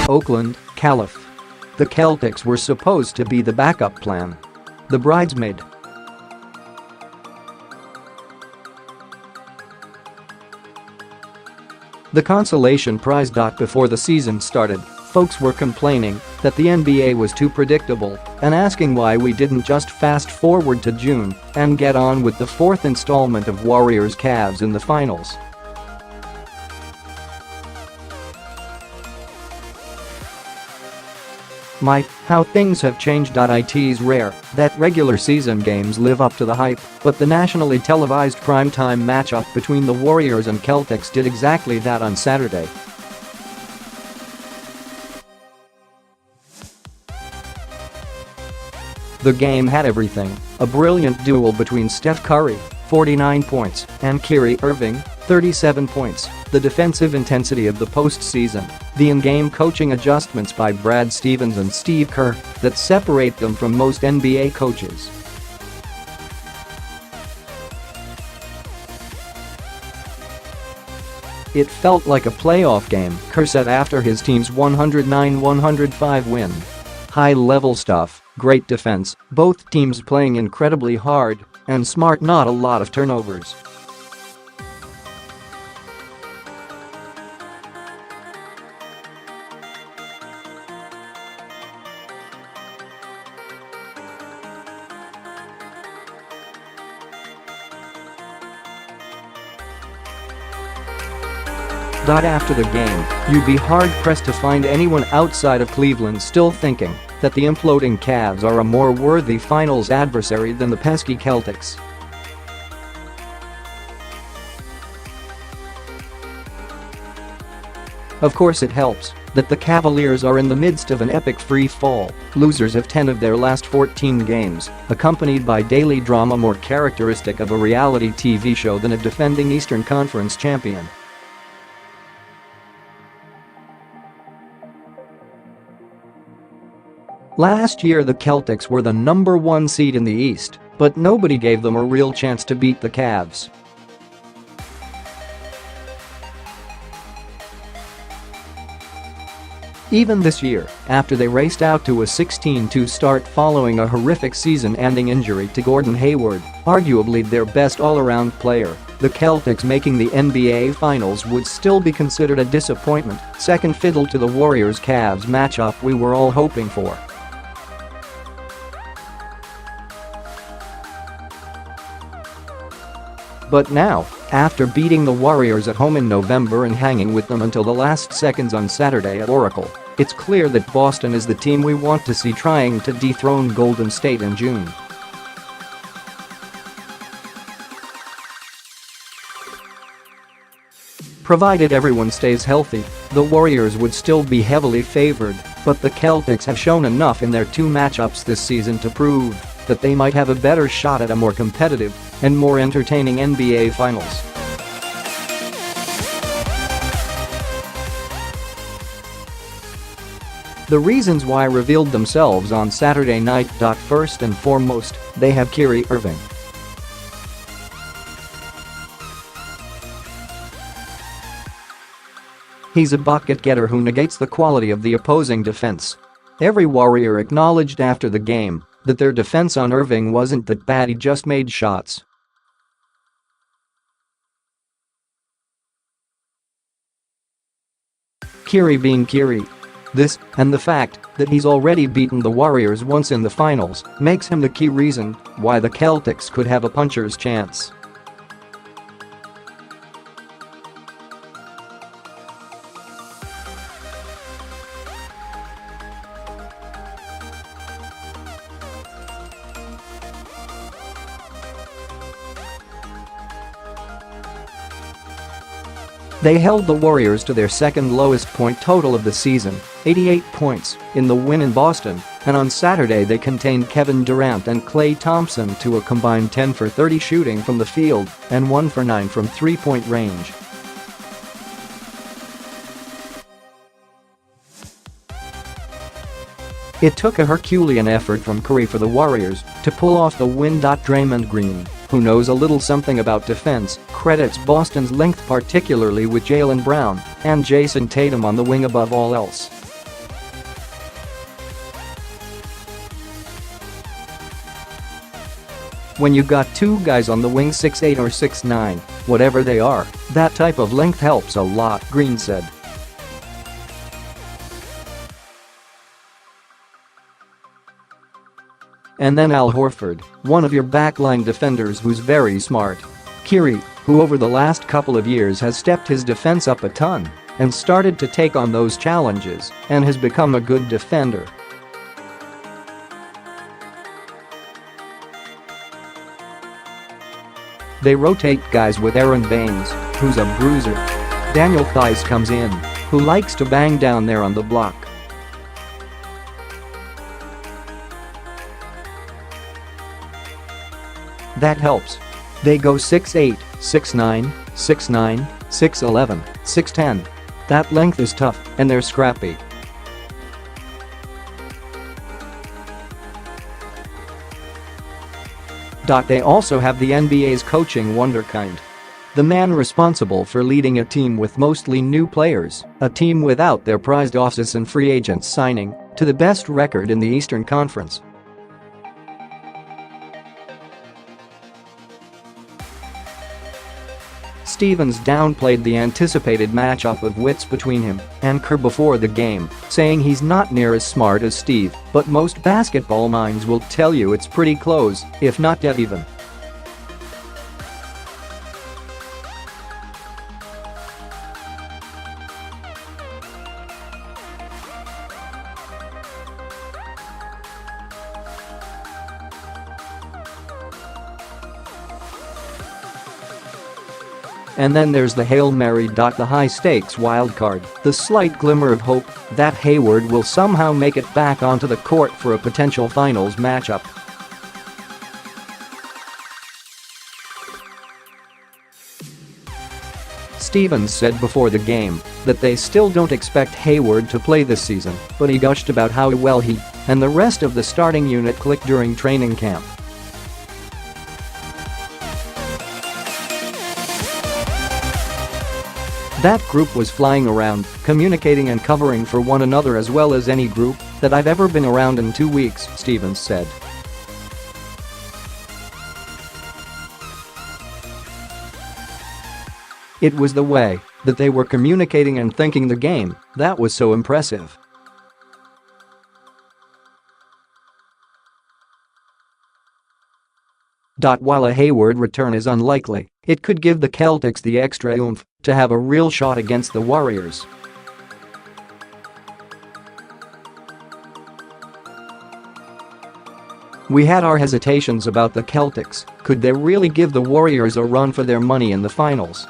Oakland, Calif. The Celtics were supposed to be the backup plan. The bridesmaid. The consolation prize. Before the season started, folks were complaining that the NBA was too predictable and asking why we didn't just fast forward to June and get on with the fourth installment of Warriors Cavs in the finals. My, how things have changed. It's rare that regular season games live up to the hype, but the nationally televised primetime matchup between the Warriors and Celtics did exactly that on Saturday. The game had everything: a brilliant duel between Steph Curry, 49 points, and Kyrie Irving, 37 points, the defensive intensity of the postseason, the in-game coaching adjustments by Brad Stevens and Steve Kerr that separate them from most NBA coaches. It felt like a playoff game, Kerr said after his team's 109-105 win. High-level stuff, great defense, both teams playing incredibly hard, and smart, not a lot of turnovers. After the game, you'd be hard-pressed to find anyone outside of Cleveland still thinking that the imploding Cavs are a more worthy finals adversary than the pesky Celtics. Of course, it helps that the Cavaliers are in the midst of an epic free fall, losers of 10 of their last 14 games, accompanied by daily drama more characteristic of a reality TV show than a defending Eastern Conference champion. Last year the Celtics were the number 1 seed in the East, but nobody gave them a real chance to beat the Cavs. Even this year, after they raced out to a 16-2 start following a horrific season-ending injury to Gordon Hayward, arguably their best all-around player, the Celtics making the NBA Finals would still be considered a disappointment, second fiddle to the Warriors-Cavs matchup we were all hoping for. But now, after beating the Warriors at home in November and hanging with them until the last seconds on Saturday at Oracle, it's clear that Boston is the team we want to see trying to dethrone Golden State in June. Provided everyone stays healthy, the Warriors would still be heavily favored, but the Celtics have shown enough in their 2 matchups this season to prove that they might have a better shot at a more competitive and more entertaining NBA Finals. The reasons why revealed themselves on Saturday night. First and foremost, they have Kyrie Irving. He's a bucket getter who negates the quality of the opposing defense. Every Warrior acknowledged after the game that their defense on Irving wasn't that bad, he just made shots. Kyrie being Kyrie. This, and the fact that he's already beaten the Warriors once in the finals, makes him the key reason why the Celtics could have a puncher's chance. They held the Warriors to their second lowest point total of the season, 88 points, in the win in Boston, and on Saturday they contained Kevin Durant and Klay Thompson to a combined 10 for 30 shooting from the field and 1 for 9 from three-point range. It took a Herculean effort from Curry for the Warriors to pull off the win. Draymond Green, who knows a little something about defense, credits Boston's length particularly with Jaylen Brown and Jason Tatum on the wing above all else. When you got two guys on the wing 6'8" or 6'9", whatever they are, that type of length helps a lot," Green said. And then Al Horford, one of your backline defenders who's very smart. Kyrie, who over the last couple of years has stepped his defense up a ton and started to take on those challenges and has become a good defender. They rotate guys with Aaron Baines, who's a bruiser. Daniel Theis comes in, who likes to bang down there on the block. That helps. They go 6'8", 6'9", 6'9", 6'11", 6'10". That length is tough, and they're scrappy. They also have the NBA's coaching wonderkind. The man responsible for leading a team with mostly new players, a team without their prized office and free agents signing, to the best record in the Eastern Conference. Stevens downplayed the anticipated matchup of wits between him and Kerr before the game, saying he's not near as smart as Steve, but most basketball minds will tell you it's pretty close, if not dead even. And then there's the Hail Mary. The high-stakes wildcard, the slight glimmer of hope that Hayward will somehow make it back onto the court for a potential finals matchup. Stevens said before the game that they still don't expect Hayward to play this season, but he gushed about how well he and the rest of the starting unit clicked during training camp. That group was flying around, communicating and covering for one another as well as any group that I've ever been around in 2 weeks, Stevens said. It was the way that they were communicating and thinking the game that was so impressive. While a Hayward return is unlikely, it could give the Celtics the extra oomph to have a real shot against the Warriors. We had our hesitations about the Celtics. Could they really give the Warriors a run for their money in the finals?